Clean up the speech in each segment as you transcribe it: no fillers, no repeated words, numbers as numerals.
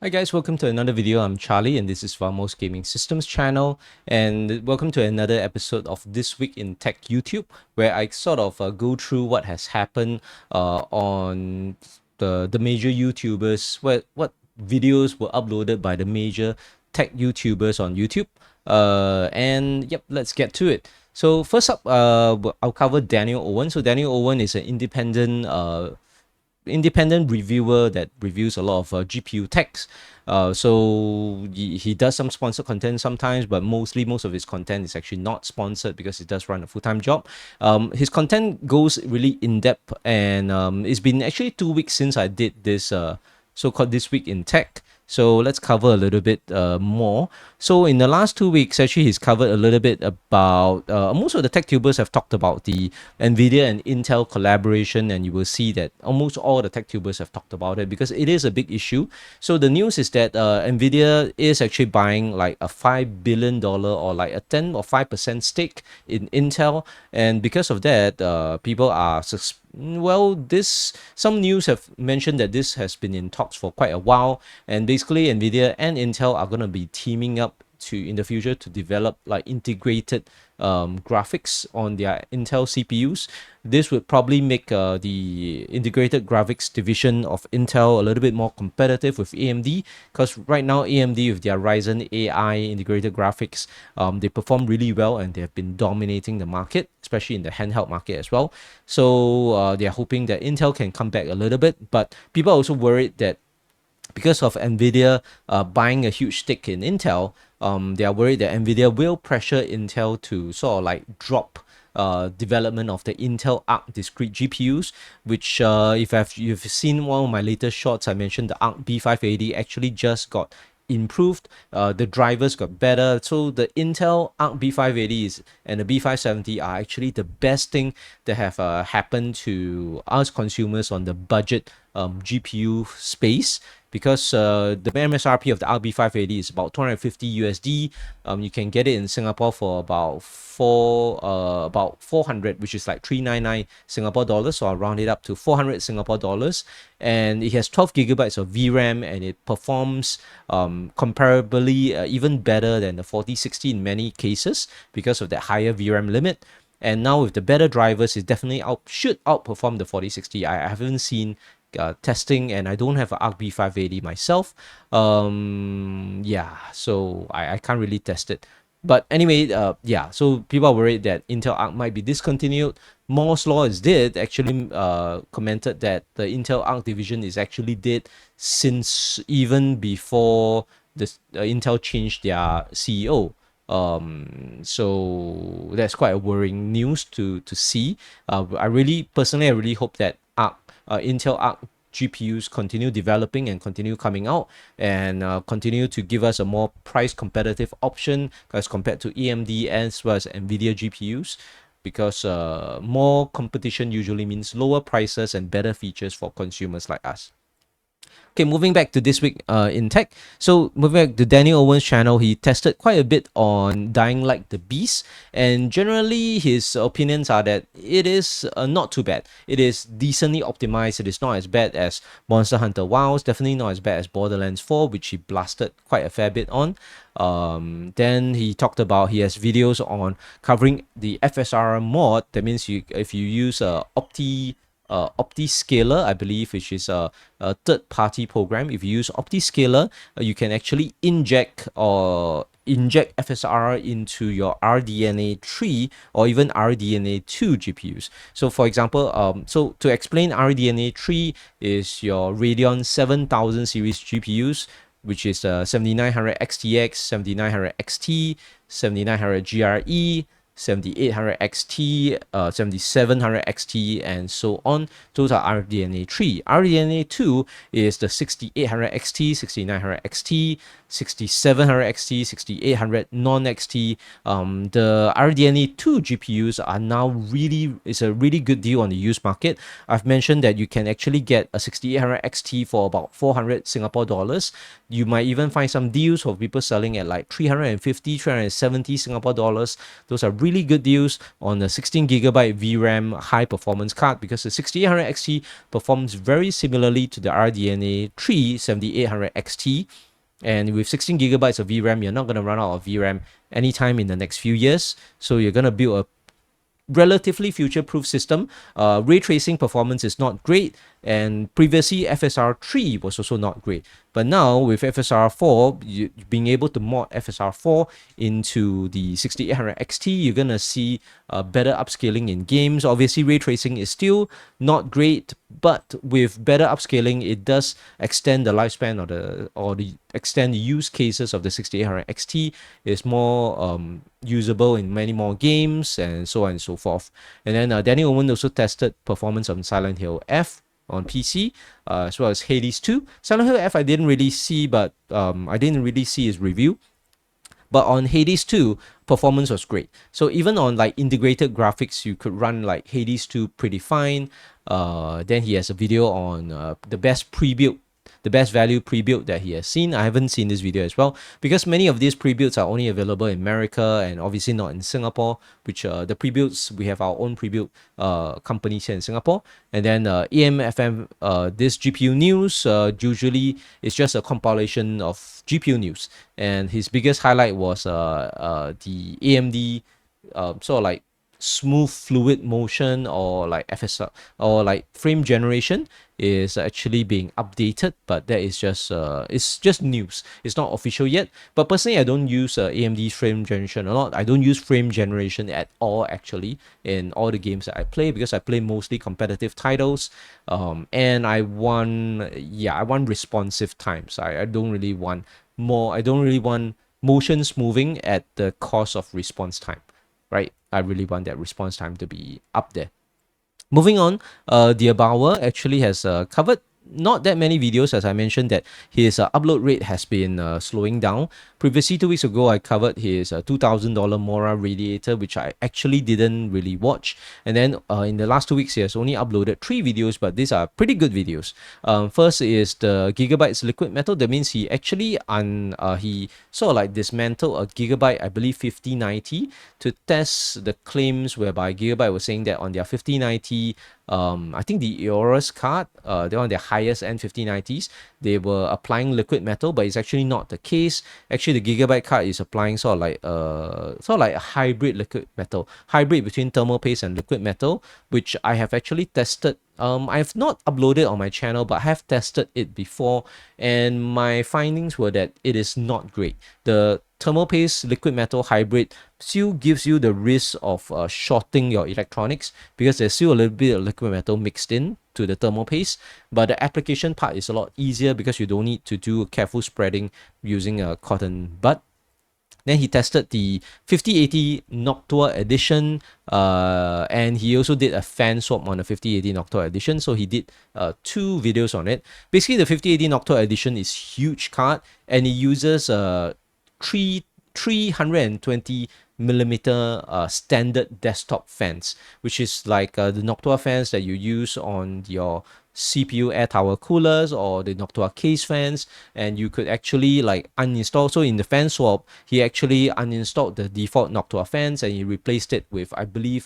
Hi guys, welcome to another video. I'm Charlie and this is Vamos Gaming Systems channel, and welcome to another episode of This Week in Tech YouTube, where I sort of go through what has happened on the major YouTubers, what videos were uploaded by the major tech YouTubers on YouTube. And yep, let's get to it. So first up, I'll cover Daniel Owen. So Daniel Owen is an independent reviewer that reviews a lot of GPU techs. So he does some sponsored content sometimes, but most of his content is actually not sponsored because he does run a full-time job. His content goes really in-depth, and it's been actually 2 weeks since I did this so-called This Week in Tech. So let's cover a little bit more. So in the last 2 weeks, actually, he's covered a little bit about, most of the tech tubers have talked about the NVIDIA and Intel collaboration, and you will see that almost all the tech tubers have talked about it because it is a big issue. So the news is that NVIDIA is actually buying like a $5 billion or like a 10 or 5% stake in Intel, and because of that, people are some news have mentioned that this has been in talks for quite a while, and basically NVIDIA and Intel are going to be teaming up in the future to develop like integrated graphics on their Intel CPUs. This would probably make the integrated graphics division of Intel a little bit more competitive with AMD, because right now AMD with their Ryzen AI integrated graphics, they perform really well and they have been dominating the market, especially in the handheld market as well. So they're hoping that Intel can come back a little bit, but people are also worried that because of NVIDIA buying a huge stake in Intel, they are worried that NVIDIA will pressure Intel to sort of like drop development of the Intel Arc discrete GPUs, which if you've seen one of my latest shorts, I mentioned the Arc B580 actually just got improved. The drivers got better. So the Intel Arc B580 and the B570 are actually the best thing that have happened to us consumers on the budget GPU space, because the MSRP of the Arc B580 is about 250 USD. You can get it in Singapore for about 400, which is like 399 Singapore dollars. So I'll round it up to 400 Singapore dollars. And it has 12 gigabytes of VRAM, and it performs comparably even better than the 4060 in many cases because of that higher VRAM limit. And now with the better drivers, it definitely should outperform the 4060. I haven't seen testing, and I don't have an Arc B580 myself. Yeah, so I can't really test it. But anyway, yeah, so people are worried that Intel Arc might be discontinued. Moore's Law is dead. Actually, commented that the Intel Arc division is actually dead since even before Intel changed their CEO. So that's quite a worrying news to see. I really hope that Intel Arc GPUs continue developing and continue coming out, and continue to give us a more price competitive option as compared to AMD as well as NVIDIA GPUs, because more competition usually means lower prices and better features for consumers like us. Okay, moving back to This Week in Tech. So moving back to Daniel Owen's channel, he tested quite a bit on Dying Like the Beast, and generally his opinions are that it is not too bad. It is decently optimized. It is not as bad as Monster Hunter Wilds, definitely not as bad as Borderlands 4, which he blasted quite a fair bit on. Then he talked about he has videos on covering the FSR mod. That means if you use OptiScaler, I believe, which is a third-party program. If you use OptiScaler, you can actually inject FSR into your RDNA 3 or even RDNA 2 GPUs. So for example, so to explain, RDNA 3 is your Radeon 7000 series GPUs, which is 7900 XTX, 7900 XT, 7900 GRE, 7800 XT, 7700 XT, and so on. Those are RDNA 3. RDNA 2 is the 6800 XT, 6900 XT, 6700 XT, 6800 non-XT. The RDNA 2 GPUs are now it's a really good deal on the used market. I've mentioned that you can actually get a 6800 XT for about 400 Singapore dollars. You might even find some deals for people selling at like 350, 370 Singapore dollars. Those are really really good deals on the 16GB VRAM high performance card, because the 6800 XT performs very similarly to the RDNA 3 7800 XT. And with 16 gigabytes of VRAM, you're not going to run out of VRAM anytime in the next few years. So you're going to build a relatively future-proof system. Ray tracing performance is not great, and previously FSR3 was also not great. But now with FSR4, being able to mod FSR4 into the 6800 XT, you're gonna see better upscaling in games. Obviously, ray tracing is still not great, but with better upscaling, it does extend the lifespan or the extend the use cases of the 6800 XT. Is more usable in many more games, and so on and so forth. And then Danny Owen also tested performance on Silent Hill F on PC, as well as Hades 2. Silent Hill F I didn't really see, but I didn't really see his review. But on Hades 2, performance was great. So even on like integrated graphics, you could run like Hades 2 pretty fine. Then he has a video on the best pre-built, the best value pre-built that he has seen. I haven't seen this video as well, because many of these pre-builds are only available in America and obviously not in Singapore, which the pre-builds, we have our own pre-built companies here in Singapore. And then EMFM, this GPU news, usually it's just a compilation of GPU news. And his biggest highlight was the AMD sort of like smooth fluid motion, or like FSR, or like frame generation is actually being updated, but that is just it's just news. It's not official yet. But personally, I don't use AMD frame generation a lot. I don't use frame generation at all actually in all the games that I play, because I play mostly competitive titles, and I want responsive times. I don't really want motion smoothing at the cost of response time, right? I really want that response time to be up there. Moving on, Dear Bauer actually has covered not that many videos, as I mentioned that his upload rate has been slowing down. Previously, 2 weeks ago, I covered his $2,000 Mora radiator, which I actually didn't really watch. And then in the last 2 weeks, he has only uploaded 3 videos, but these are pretty good videos. First is the Gigabyte's liquid metal. That means he actually he sort of like dismantled a Gigabyte, I believe 5090, to test the claims whereby Gigabyte was saying that on their 5090, I think the Eorus card, they're on their highest end 5090s, they were applying liquid metal, but it's actually not the case. Actually, the Gigabyte card is applying sort of like a hybrid liquid metal, hybrid between thermal paste and liquid metal, which I have actually tested. I have not uploaded on my channel, but I have tested it before, and my findings were that it is not great. The thermal paste liquid metal hybrid still gives you the risk of shorting your electronics, because there's still a little bit of liquid metal mixed in to the thermal paste, but the application part is a lot easier because you don't need to do careful spreading using a cotton bud. Then he tested the 5080 Noctua edition, and he also did a fan swap on the 5080 Noctua edition. So he did 2 videos on it. Basically, the 5080 Noctua edition is huge card, and it uses 320 millimeter standard desktop fans, which is like the Noctua fans that you use on your CPU air tower coolers or the Noctua case fans, and you could actually like uninstall. So in the fan swap, he actually uninstalled the default Noctua fans and he replaced it with, I believe,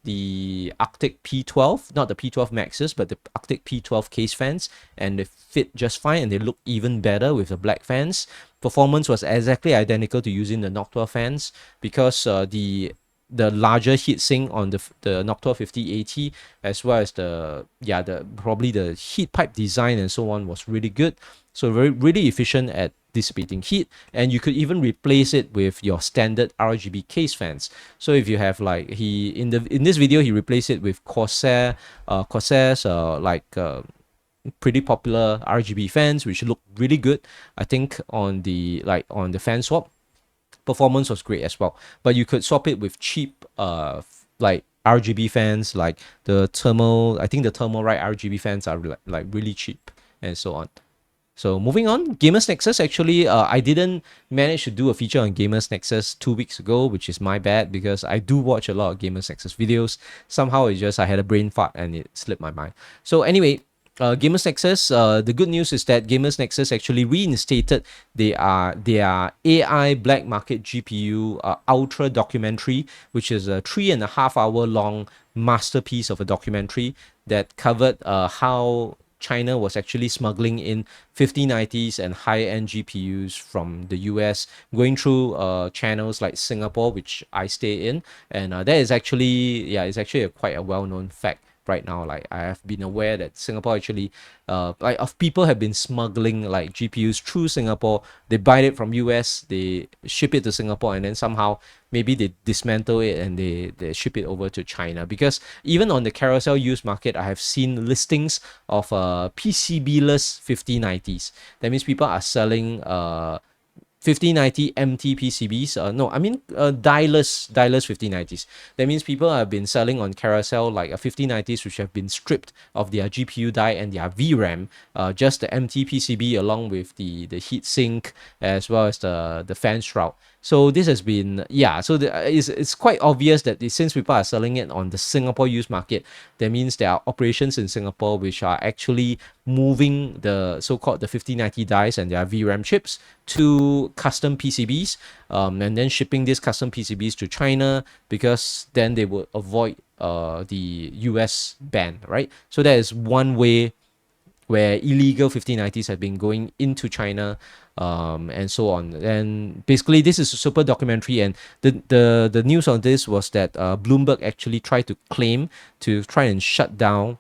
the Arctic P12, not the P12 Maxes, but the Arctic P12 case fans, and they fit just fine and they look even better with the black fans. Performance was exactly identical to using the Noctua fans, because the larger heatsink on the Noctua 5080, as well as probably the heat pipe design and so on, was really good. So really efficient at dissipating heat, and you could even replace it with your standard RGB case fans. So if you have like in this video he replaced it with Corsair's pretty popular RGB fans, which look really good, I think, on the fan swap. Performance was great as well, but you could swap it with cheap like RGB fans, like the thermal. I think the Thermalright RGB fans are like really cheap and so on. So moving on, Gamers Nexus. Actually, I didn't manage to do a feature on Gamers Nexus 2 weeks ago, which is my bad, because I do watch a lot of Gamers Nexus videos. Somehow it's just I had a brain fart and it slipped my mind. So anyway, Gamers Nexus, the good news is that Gamers Nexus actually reinstated their AI black market GPU Ultra documentary, which is a 3.5 hour long masterpiece of a documentary that covered how China was actually smuggling in 5090s and high-end GPUs from the US, going through channels like Singapore, which I stay in, and that is actually, yeah, it's actually quite a well-known fact right now. Like, I have been aware that Singapore actually, like, of people have been smuggling like GPUs through Singapore. They buy it from US, they ship it to Singapore, and then somehow maybe they dismantle it and they ship it over to China. Because even on the carousel used market, I have seen listings of PCB-less 5090s. That means people are selling 5090 MT PCBs. No, I mean die-less 5090s. That means people have been selling on carousel like 5090s which have been stripped of their GPU die and their VRAM, just the MT PCB along with the heat sink as well as the fan shroud. So this has been, yeah, so it's quite obvious that since people are selling it on the Singapore used market, that means there are operations in Singapore which are actually moving the so-called the 5090 dies and their VRAM chips to custom PCBs, and then shipping these custom PCBs to China, because then they would avoid the US ban, right? So that is one way where illegal 5090s have been going into China, and so on. And basically, this is a super documentary, and the news on this was that Bloomberg actually tried to claim to try and shut down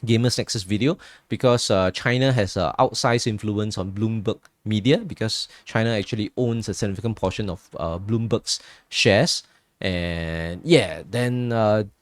Gamers Nexus video because China has outsized influence on Bloomberg media, because China actually owns a significant portion of Bloomberg's shares. And yeah, then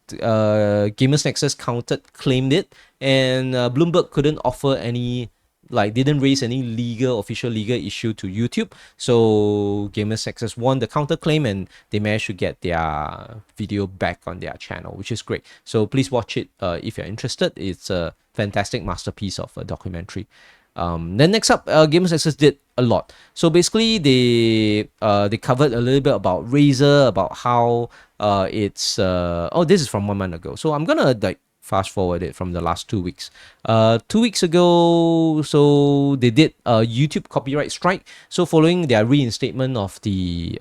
Gamers Nexus claimed it, and Bloomberg couldn't offer any, like, didn't raise any official legal issue to YouTube. So Gamers Nexus won the counterclaim and they managed to get their video back on their channel, which is great. So please watch it if you're interested. It's a fantastic masterpiece of a documentary. Then next up, Gamers Nexus did a lot. So basically, they covered a little bit about Razer, about how it's oh, this is from 1 month ago. So I'm gonna like fast forward it from the last 2 weeks. 2 weeks ago, so they did a YouTube copyright strike. So following their reinstatement of the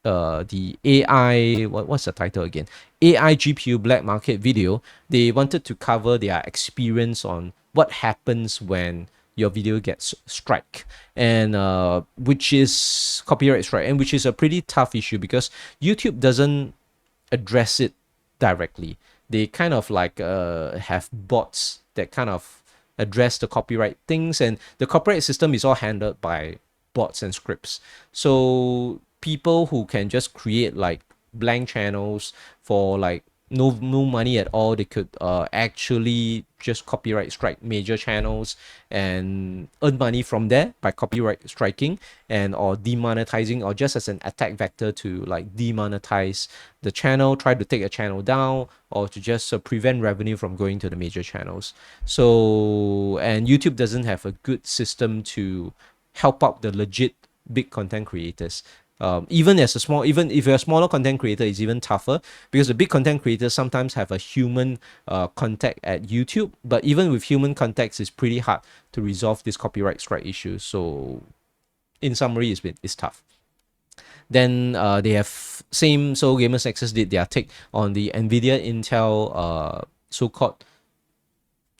AI, what's the title again? AI GPU black market video, they wanted to cover their experience on what happens when your video gets strike, and which is copyright strike, and which is a pretty tough issue because YouTube doesn't address it directly. They kind of like have bots that kind of address the copyright things, and the copyright system is all handled by bots and scripts. So people who can just create like blank channels for like no money at all, they could actually just copyright strike major channels and earn money from there by copyright striking and or demonetizing, or just as an attack vector to like demonetize the channel, try to take a channel down, or to just prevent revenue from going to the major channels. So, and YouTube doesn't have a good system to help out the legit big content creators. Even if you're a smaller content creator, it's even tougher because the big content creators sometimes have a human contact at YouTube. But even with human contacts, it's pretty hard to resolve this copyright strike issue. So, in summary, it's tough. Then they have so Gamers Nexus did their take on the NVIDIA Intel so-called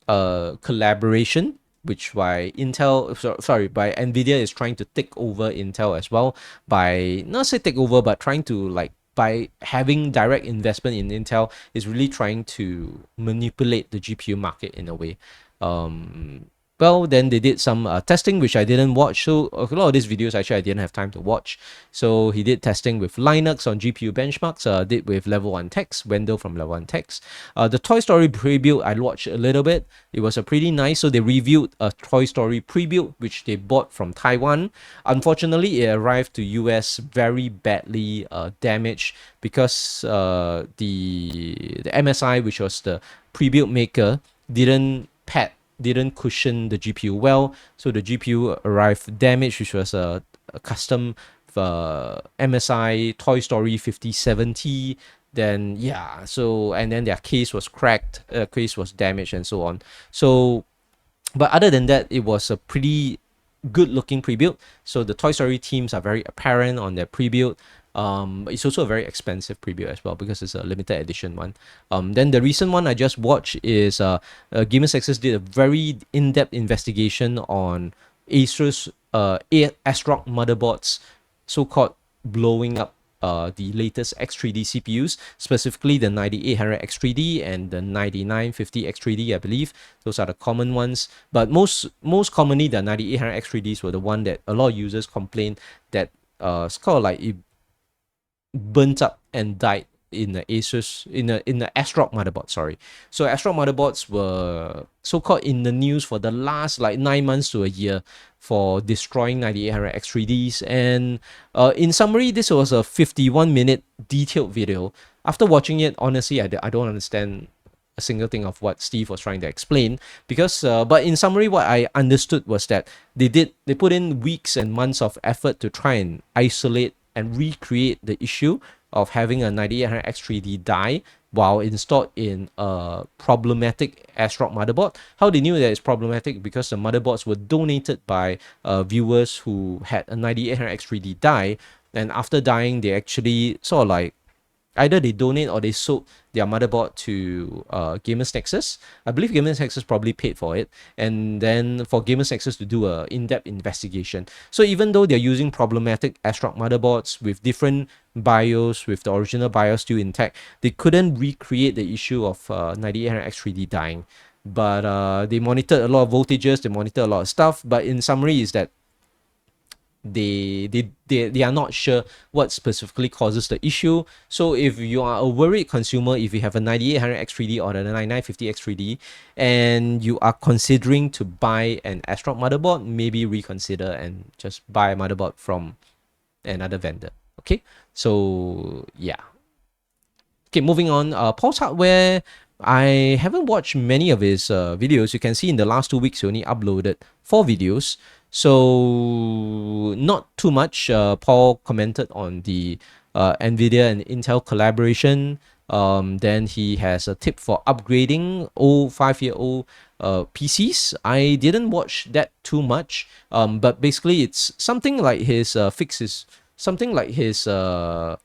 collaboration, which by NVIDIA is trying to take over Intel as well, by not say take over, but trying to like, by having direct investment in Intel, is really trying to manipulate the GPU market in a way. Well, then they did some testing, which I didn't watch. So a lot of these videos, actually, I didn't have time to watch. So he did testing with Linux on GPU benchmarks, did with Level 1 Techs, Wendell from Level 1 Techs. The Toy Story pre-build, I watched a little bit. It was a pretty nice. So they reviewed a Toy Story pre-build, which they bought from Taiwan. Unfortunately, it arrived to US very badly damaged because the MSI, which was the pre-build maker, didn't cushion the GPU well, so the GPU arrived damaged, which was a custom MSI Toy Story 5070. Then yeah, so and then their case was cracked, case was damaged, and so on. So But other than that, it was a pretty good looking pre-built. So the Toy Story themes are very apparent on their pre-built. It's also a very expensive pre-built as well because it's a limited edition one. Then the recent one I just watched is Gamers Nexus did a very in-depth investigation on Asus ASRock motherboards, so-called blowing up the latest X3D CPUs, specifically the 9800 X3D and the 9950 X3D, I believe. Those are the common ones. But most commonly, the 9800 X3Ds were the one that a lot of users complained that it's kind of like it burnt up and died in the Asus in the ASRock motherboard. Sorry, so ASRock motherboards were so-called in the news for the last like 9 months to a year for destroying 9800 X3Ds. And in summary, this was a 51-minute detailed video. After watching it, honestly, I don't understand a single thing of what Steve was trying to explain, because but in summary, what I understood was that they put in weeks and months of effort to try and isolate and recreate the issue of having a 9800 X3D die while installed in a problematic ASRock motherboard. How they knew that it's problematic? Because the motherboards were donated by viewers who had a 9800 X3D die, and after dying, they actually sort of like either they donate or they sold their motherboard to Gamers Nexus. I believe Gamers Nexus probably paid for it, and then for Gamers Nexus to do a in-depth investigation. So even though they're using problematic ASRock motherboards with different BIOS, with the original BIOS still intact, they couldn't recreate the issue of 9800 X3D dying. But they monitored a lot of voltages, they monitored a lot of stuff. But in summary, is that they are not sure what specifically causes the issue. So if you are a worried consumer, if you have a 9800 X3D or the 9950 X3D and you are considering to buy an ASRock motherboard, maybe reconsider and just buy a motherboard from another vendor. Okay, so yeah. Okay, moving on. Pulse Hardware, I haven't watched many of his videos. You can see in the last 2 weeks, he only uploaded 4 videos. So not too much. Paul commented on the NVIDIA and Intel collaboration. Then he has a tip for upgrading old 5-year-old PCs. I didn't watch that too much. But basically it's something like his fixes, something like his build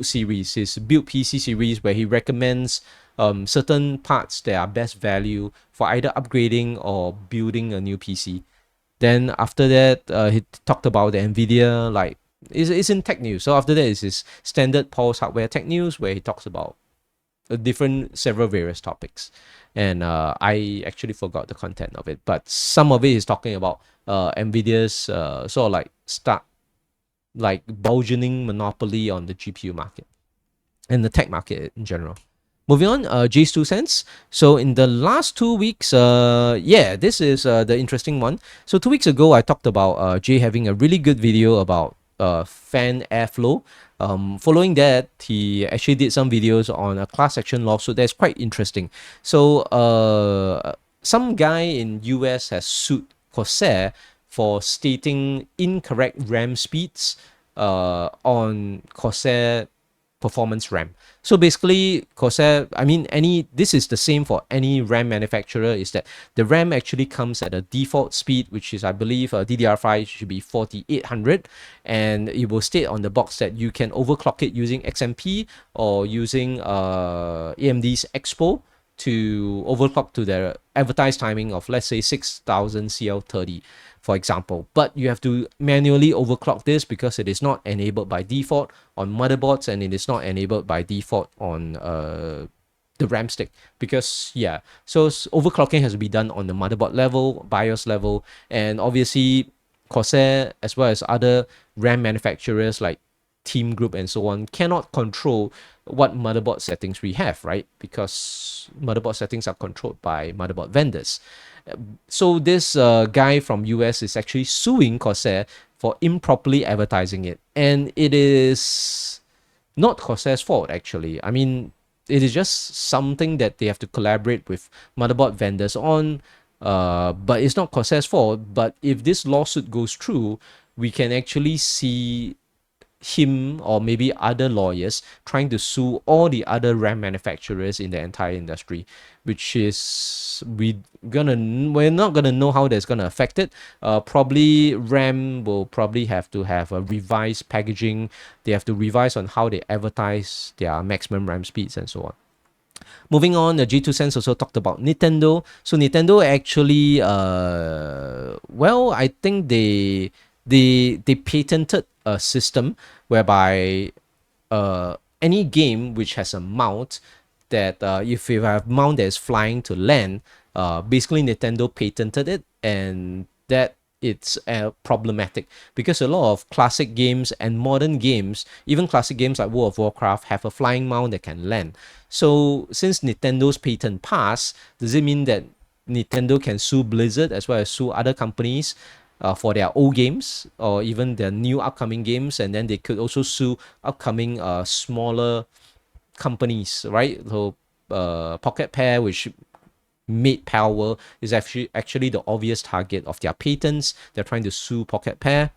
series, his build PC series, where he recommends certain parts that are best value for either upgrading or building a new PC. Then after that, he talked about the NVIDIA, like, it's in tech news. So after that is his standard Pulse Hardware tech news, where he talks about several various topics. And I actually forgot the content of it, but some of it is talking about NVIDIA's sort of like burgeoning monopoly on the GPU market and the tech market in general. Moving on, JayTwoCents. So in the last 2 weeks, this is the interesting one. So 2 weeks ago, I talked about Jay having a really good video about fan airflow. Following that, he actually did some videos on a class action lawsuit that's quite interesting. So some guy in US has sued Corsair for stating incorrect RAM speeds on Corsair performance RAM. So basically, Corsair, this is the same for any RAM manufacturer, is that the RAM actually comes at a default speed, which is, I believe, DDR5 should be 4800, and it will state on the box that you can overclock it using XMP or using AMD's Expo to overclock to their advertised timing of, let's say, 6000 CL30, for example. But you have to manually overclock this because it is not enabled by default on motherboards, and it is not enabled by default on the RAM stick. Because, yeah, so overclocking has to be done on the motherboard level, BIOS level, and obviously Corsair, as well as other RAM manufacturers like Team Group and so on, cannot control what motherboard settings we have, right? Because motherboard settings are controlled by motherboard vendors. So this guy from US is actually suing Corsair for improperly advertising it, and it is not Corsair's fault, actually. I mean, it is just something that they have to collaborate with motherboard vendors on, but it's not Corsair's fault. But if this lawsuit goes through, we can actually see him or maybe other lawyers trying to sue all the other RAM manufacturers in the entire industry, which is we're not gonna know how that's gonna affect it. Probably RAM will probably have to have a revised packaging. They have to revise on how they advertise their maximum RAM speeds and so on. Moving on, the JayTwoCents also talked about Nintendo. So Nintendo actually, well, I think they patented a system whereby any game which has a mount that if you have mount that is flying to land, basically Nintendo patented it, and that it's problematic because a lot of classic games and modern games, even classic games like World of Warcraft, have a flying mount that can land. So since Nintendo's patent passed, does it mean that Nintendo can sue Blizzard as well as sue other companies for their old games or even their new upcoming games? And then they could also sue upcoming smaller companies, right? So Pocket Pair, which made Power, is actually the obvious target of their patents. They're trying to sue Pocket Pair.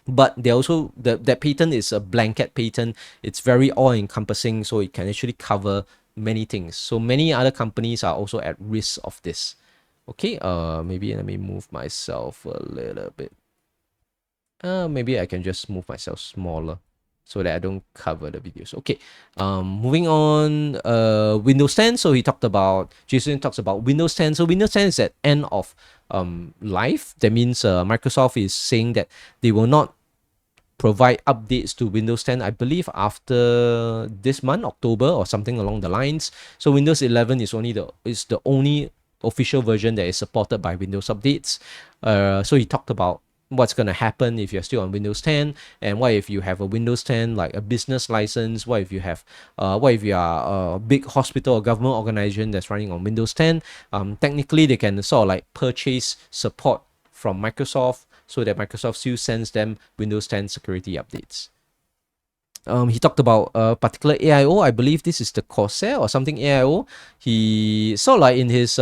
But they also that patent is a blanket patent. It's very all-encompassing, so it can actually cover many things. So many other companies are also at risk of this. Okay, maybe let me move myself a little bit. Maybe I can just move myself smaller so that I don't cover the videos. Okay, moving on, Windows 10. So Jason talks about Windows 10. So Windows 10 is at end of life. That means Microsoft is saying that they will not provide updates to Windows 10, I believe, after this month, October or something along the lines. So Windows 11 is the only official version that is supported by Windows updates. So he talked about what's going to happen if you're still on Windows 10, and what if you have a Windows 10 like a business license. What if you are a big hospital or government organization that's running on Windows 10. Technically they can sort of like purchase support from Microsoft, so that Microsoft still sends them Windows 10 security updates. He talked about a particular AIO. I believe this is the Corsair or something AIO. He sort of like in his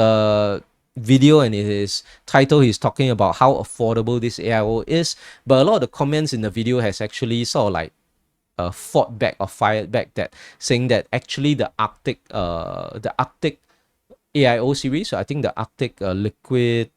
video and in his title, he's talking about how affordable this AIO is. But a lot of the comments in the video has actually sort of like fought back or fired back, that saying that actually the Arctic AIO series, so I think the Arctic Liquid,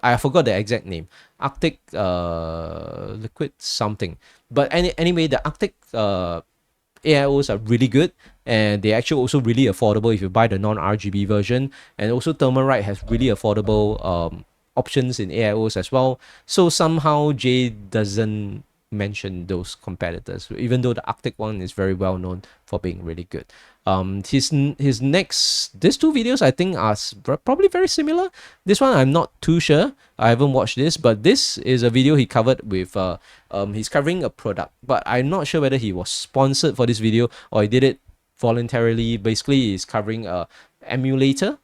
I forgot the exact name, Arctic Liquid something. But anyway, the Arctic AIOs are really good, and they're actually also really affordable if you buy the non-RGB version. And also Thermalright has really affordable options in AIOs as well. So somehow Jay doesn't mention those competitors, even though the Arctic one is very well known for being really good. These two videos I think are probably very similar. This one I'm not too sure, I haven't watched this, but this is a video he covered with he's covering a product, but I'm not sure whether he was sponsored for this video or he did it voluntarily. Basically he's covering a emulator,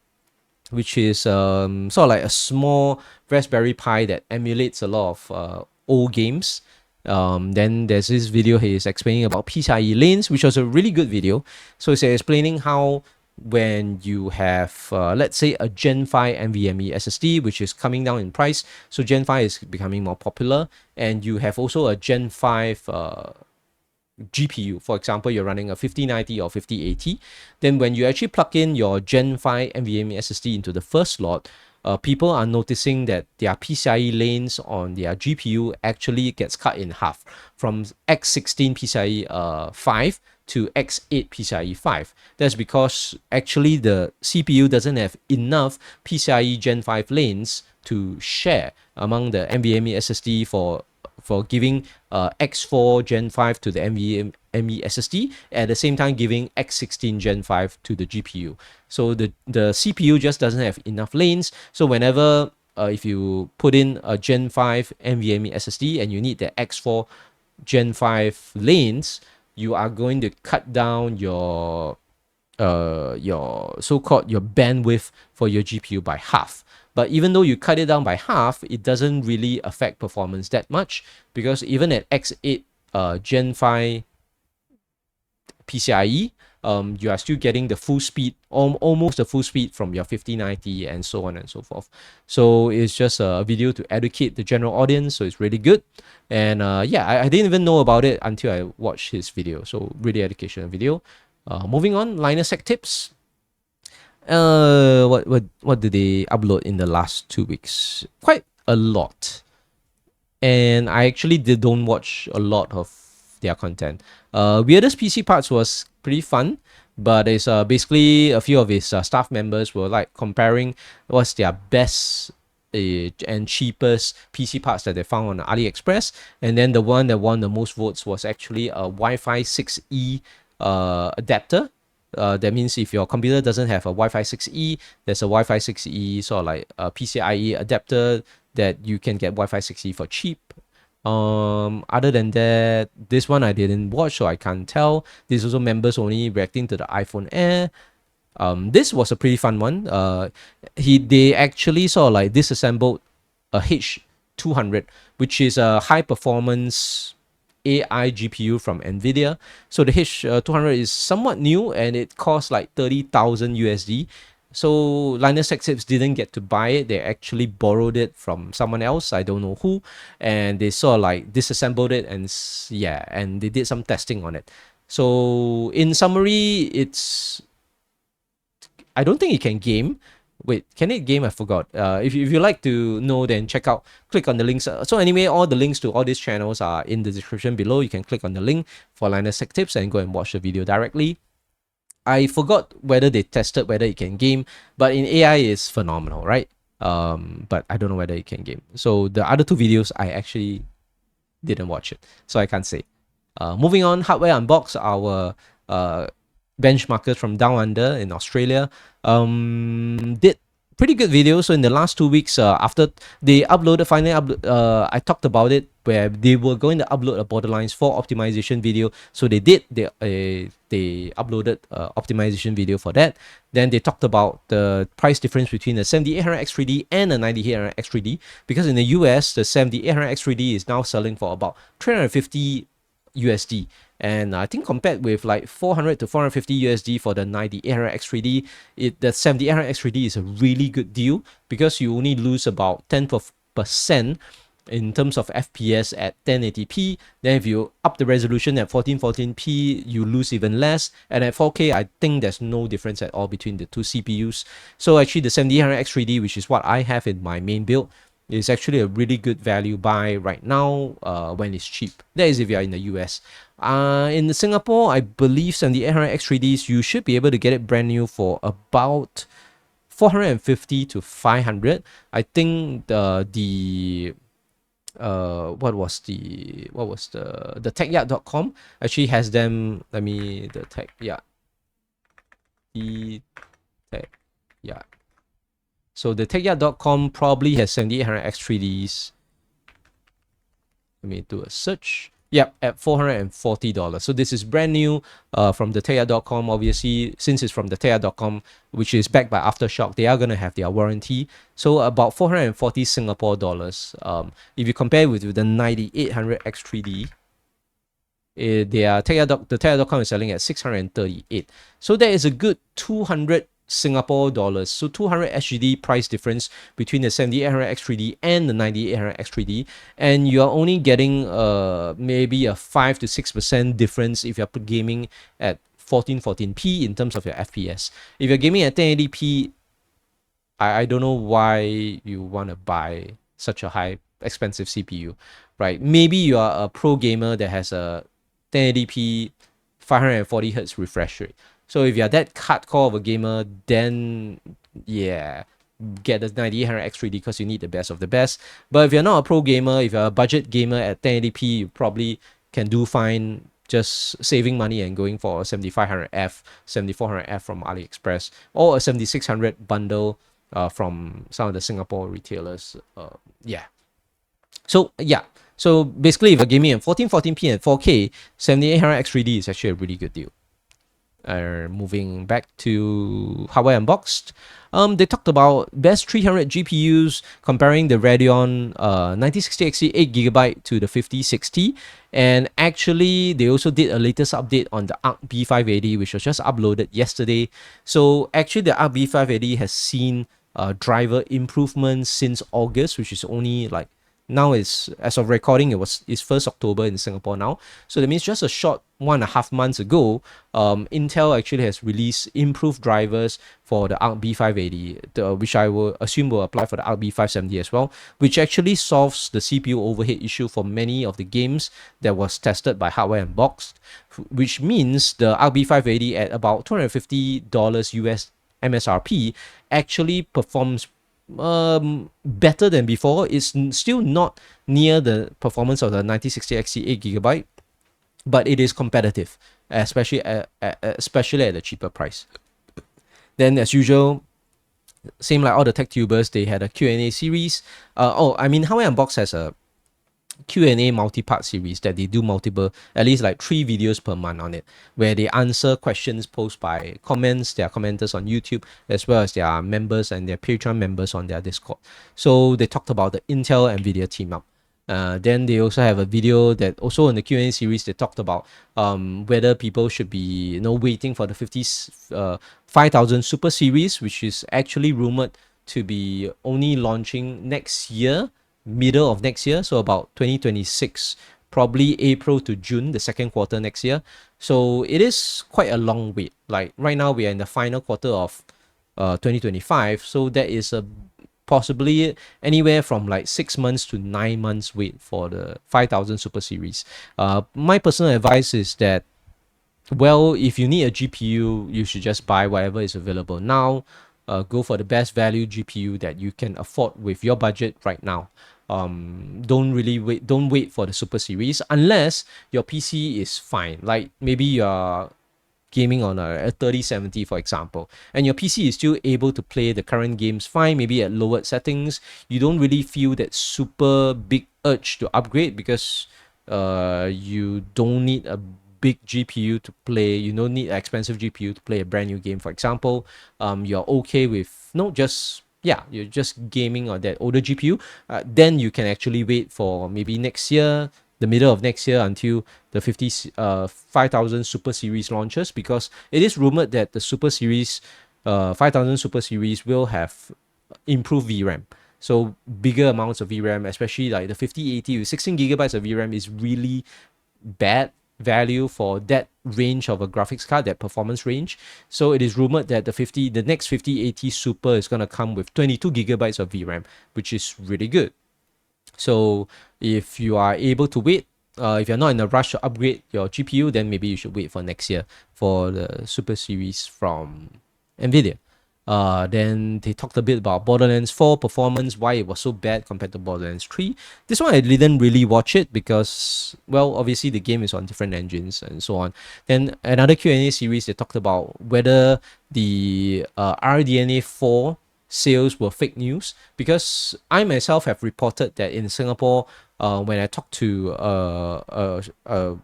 which is sort of like a small Raspberry Pi that emulates a lot of old games. Then there's this video he is explaining about PCIe lanes, which was a really good video. So he's explaining how when you have, let's say, a Gen 5 NVMe SSD, which is coming down in price, so Gen 5 is becoming more popular, and you have also a Gen 5 GPU, for example, you're running a 5090 or 5080, then when you actually plug in your Gen 5 NVMe SSD into the first slot, people are noticing that their PCIe lanes on their GPU actually gets cut in half from X16 PCIe 5 to X8 PCIe 5. That's because actually the CPU doesn't have enough PCIe Gen 5 lanes to share among the NVMe SSD for giving X4 Gen 5 to the NVMe SSD, at the same time giving X16 Gen 5 to the GPU. So the CPU just doesn't have enough lanes. So whenever if you put in a Gen 5 NVMe SSD and you need the X4 Gen 5 lanes, you are going to cut down your so-called your bandwidth for your GPU by half. But even though you cut it down by half, it doesn't really affect performance that much, because even at X8 Gen 5 PCIe, you are still getting the full speed, almost the full speed from your 5090 and so on and so forth. So it's just a video to educate the general audience, so it's really good. And yeah, I didn't even know about it until I watched his video, so really educational video. Moving on, Linus Tech Tips. What did they upload in the last 2 weeks? Quite a lot. And I actually don't watch a lot of their content. Weirdest PC Parts was pretty fun, but it's basically a few of his staff members were like comparing what's their best and cheapest PC parts that they found on AliExpress, and then the one that won the most votes was actually a Wi-Fi 6E adapter. That means if your computer doesn't have a Wi-Fi 6E, there's a Wi-Fi 6E sort of like a PCIe adapter that you can get Wi-Fi 6E for cheap. Other than that, this one I didn't watch, so I can't tell. This is also members only reacting to the iPhone Air. This was a pretty fun one. They actually sort of like disassembled a H200, which is a high performance AI GPU from Nvidia. So the H200 is somewhat new and it costs like 30,000 USD. So Linus Tech Tips didn't get to buy it. They actually borrowed it from someone else, I don't know who, and they sort of like disassembled it, and yeah, and they did some testing on it. So in summary, I don't think it can game. Wait, can it game? I forgot. If you like to know, then click on the links. So anyway, all the links to all these channels are in the description below. You can click on the link for Linus Tech Tips and go and watch the video directly. I forgot whether they tested whether it can game, but in AI is phenomenal, right? But I don't know whether it can game. So the other two videos I actually didn't watch it, so I can't say. Moving on, Hardware Unboxed, our benchmarkers from down under in Australia, did pretty good videos. So in the last 2 weeks, after they finally upload, I talked about it where they were going to upload a Borderlines 4 optimization video. So they did. They uploaded optimization video for that. Then they talked about the price difference between the 7800X3D and the 9800X3D, because in the US the 7800X3D is now selling for about 350 USD, and I think compared with like 400 to 450 USD for the 9800X3D, the 7800X3D is a really good deal because you only lose about 10% in terms of FPS at 1080p. Then if you up the resolution at 1440p, you lose even less, and at 4K I think there's no difference at all between the two CPUs. So actually the 7800X3D, which is what I have in my main build, is actually a really good value buy right now when it's cheap. That is if you are in the US. In Singapore, I believe 7800X3Ds, you should be able to get it brand new for about 450 to 500. I think the techyard.com actually has them. Let me the techyard. So the techyard.com probably has 7800X3Ds. Let me do a search. Yep, at $440. So this is brand new from the techyard.com. Obviously, since it's from the techyard.com, which is backed by Aftershock, they are going to have their warranty. So about 440 Singapore dollars. If you compare with the 9800X3D, the techyard.com is selling at 638. So there is a good 200 Singapore dollars. So 200 SGD price difference between the 7800X3D and the 9800X3D, and you are only getting maybe a 5 to 6% difference if you're gaming at 1440p in terms of your FPS. If you're gaming at 1080p, I don't know why you want to buy such a high expensive CPU, right? Maybe you are a pro gamer that has a 1080p 540 Hz refresh rate. So if you're that hardcore of a gamer, then yeah, get the 9800X3D because you need the best of the best. But if you're not a pro gamer, if you're a budget gamer at 1080p, you probably can do fine just saving money and going for a 7500F, 7400F from AliExpress, or a 7600 bundle from some of the Singapore retailers. So basically if you're gaming at 1440p and 4K, 7800X3D is actually a really good deal. Moving back to Hardware Unboxed, they talked about best 300 GPUs comparing the Radeon 9060 XT 8GB to the 5060. And actually, they also did a latest update on the Arc B580, which was just uploaded yesterday. So actually, the Arc B580 has seen driver improvements since August, which is only like now is, as of recording, it's 1st October in Singapore now. So that means just a short 1.5 months ago, Intel actually has released improved drivers for the Arc B580, which I will assume will apply for the Arc B570 as well, which actually solves the CPU overhead issue for many of the games that was tested by Hardware Unboxed, which means the Arc B580 at about $250 US MSRP actually performs better than before. It's still not near the performance of the 9060 XT 8GB, but it is competitive, especially at a cheaper price. Then, as usual, same like all the tech tubers, they had a Q&A series. Hardware Unboxed has a Q&A multi-part series that they do multiple, at least like 3 videos per month on it, where they answer questions posed by their commenters on YouTube, as well as their members and their Patreon members on their Discord. So they talked about the Intel NVIDIA team up. Then they also have a video that also in the Q&A series, they talked about whether people should be waiting for the 5000 Super Series, which is actually rumored to be only launching next year, middle of next year, so about 2026, probably April to June, the second quarter next year. So it is quite a long wait. Like right now, we are in the final quarter of 2025, so that is a possibly anywhere from like 6 months to 9 months wait for the 5000 Super Series. My personal advice is that, well, if you need a GPU, you should just buy whatever is available now. Go for the best value GPU that you can afford with your budget right now. Don't wait for the Super Series unless your PC is fine. Like maybe you're gaming on a 3070, for example, and your PC is still able to play the current games fine, maybe at lowered settings. You don't really feel that super big urge to upgrade because you don't need a big GPU to play. You don't need an expensive GPU to play a brand new game, for example. You're okay with you're just gaming on that older GPU. Then you can actually wait for maybe next year, the middle of next year, until the 5000 Super Series launches, because it is rumored that the Super Series 5000 Super Series will have improved VRAM. So bigger amounts of VRAM, especially like the 5080 with 16 gigabytes of VRAM, is really bad value for that range of a graphics card, that performance range. So it is rumored that the next 5080 Super is going to come with 22 gigabytes of VRAM, which is really good. So if you are able to wait, if you're not in a rush to upgrade your GPU, then maybe you should wait for next year for the Super Series from NVIDIA. Then they talked a bit about Borderlands 4 performance, why it was so bad compared to Borderlands 3. This one I didn't really watch it because, well, obviously the game is on different engines and so on. Then another Q&A series, they talked about whether the RDNA 4 sales were fake news, because I myself have reported that in Singapore, when I talked to a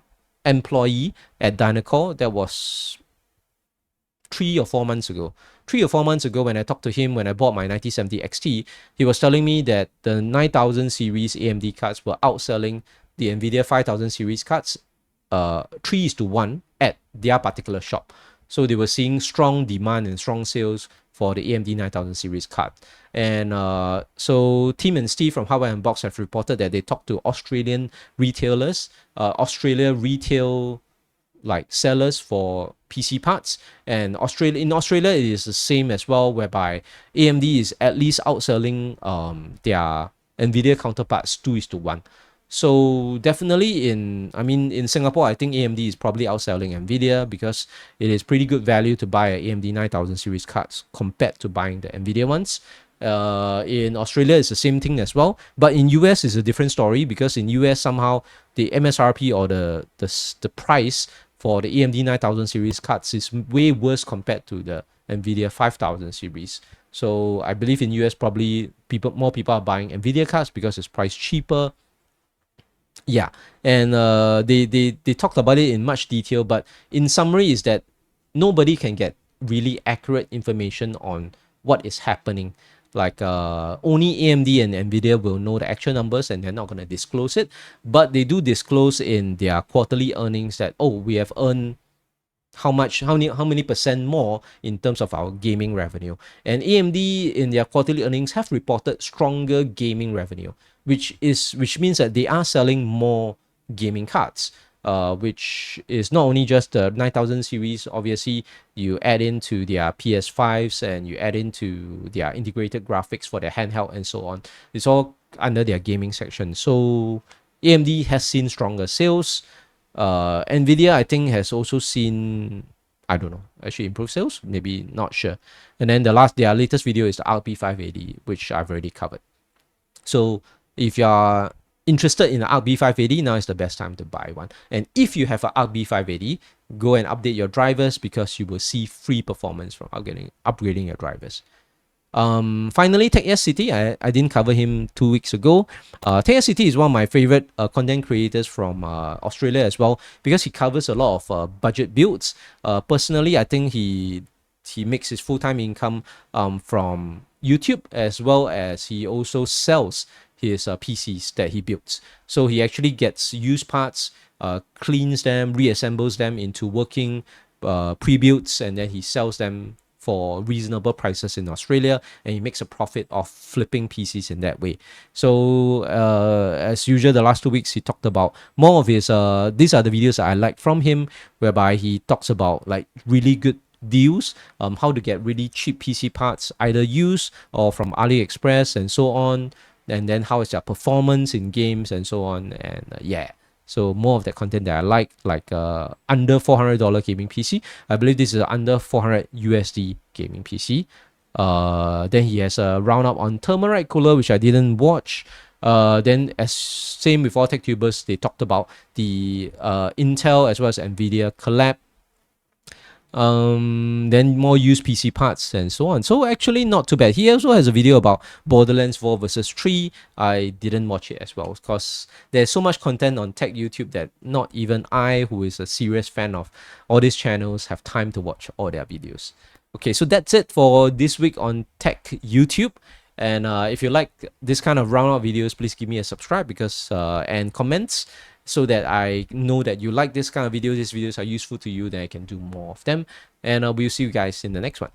employee at Dynacor, that was 3 or 4 months ago. 3 or 4 months ago, when I talked to him when I bought my 9070 XT, he was telling me that the 9000 series AMD cards were outselling the NVIDIA 5000 series cards 3:1 at their particular shop. So they were seeing strong demand and strong sales for the AMD 9000 series card. And so Tim and Steve from Hardware Unboxed have reported that they talked to Australian retailers, Australia retail like sellers for PC parts, and in Australia it is the same as well, whereby AMD is at least outselling their NVIDIA counterparts 2:1. So definitely in Singapore, I think AMD is probably outselling NVIDIA because it is pretty good value to buy a AMD 9000 series cards compared to buying the NVIDIA ones. In Australia, it's the same thing as well. But in US, it's a different story, because in US, somehow the MSRP or the price for the AMD 9000 series cards is way worse compared to the NVIDIA 5000 series. So I believe in US, probably more people are buying NVIDIA cards because it's priced cheaper. Yeah, and they talked about it in much detail, but in summary is that nobody can get really accurate information on what is happening. Like only AMD and Nvidia will know the actual numbers, and they're not going to disclose it, but they do disclose in their quarterly earnings that, oh, we have earned how many percent more in terms of our gaming revenue. And AMD in their quarterly earnings have reported stronger gaming revenue, which means that they are selling more gaming cards, which is not only just the 9000 series. Obviously, you add into their PS5s and you add into their integrated graphics for their handheld and so on. It's all under their gaming section. So AMD has seen stronger sales. Nvidia, I think, has also seen, I don't know, actually improved sales, maybe, not sure. And then their latest video is the RP 580, which I've already covered. So if you're interested in the RB 580, now is the best time to buy one. And if you have a RB 580, go and update your drivers, because you will see free performance from upgrading your drivers. Finally, TechSCity, I didn't cover him 2 weeks ago. TechSCity is one of my favorite content creators from Australia as well, because he covers a lot of budget builds. Personally, I think he makes his full-time income from YouTube, as well as he also sells his PCs that he builds. So he actually gets used parts, cleans them, reassembles them into working pre-builds, and then he sells them for reasonable prices in Australia, and he makes a profit of flipping PCs in that way. So as usual, the last 2 weeks he talked about more of his these are the videos that I like from him, whereby he talks about like really good deals, how to get really cheap PC parts, either used or from AliExpress and so on, and then how is their performance in games and so on. And so more of that content that I like under $400 gaming PC. I believe this is under 400 USD gaming PC. Then he has a roundup on Thermalright cooler, which I didn't watch. Then as same with all tech tubers, they talked about the Intel as well as Nvidia collab. Then more used PC parts and so on. So actually not too bad. He also has a video about Borderlands 4 versus 3. I didn't watch it as well, because there's so much content on tech YouTube that not even I, who is a serious fan of all these channels, have time to watch all their videos. Okay, so that's it for this week on tech YouTube. And if you like this kind of roundup videos, please give me a subscribe, because and comments, so that I know that you like this kind of videos. These videos are useful to you, then I can do more of them. And we'll see you guys in the next one.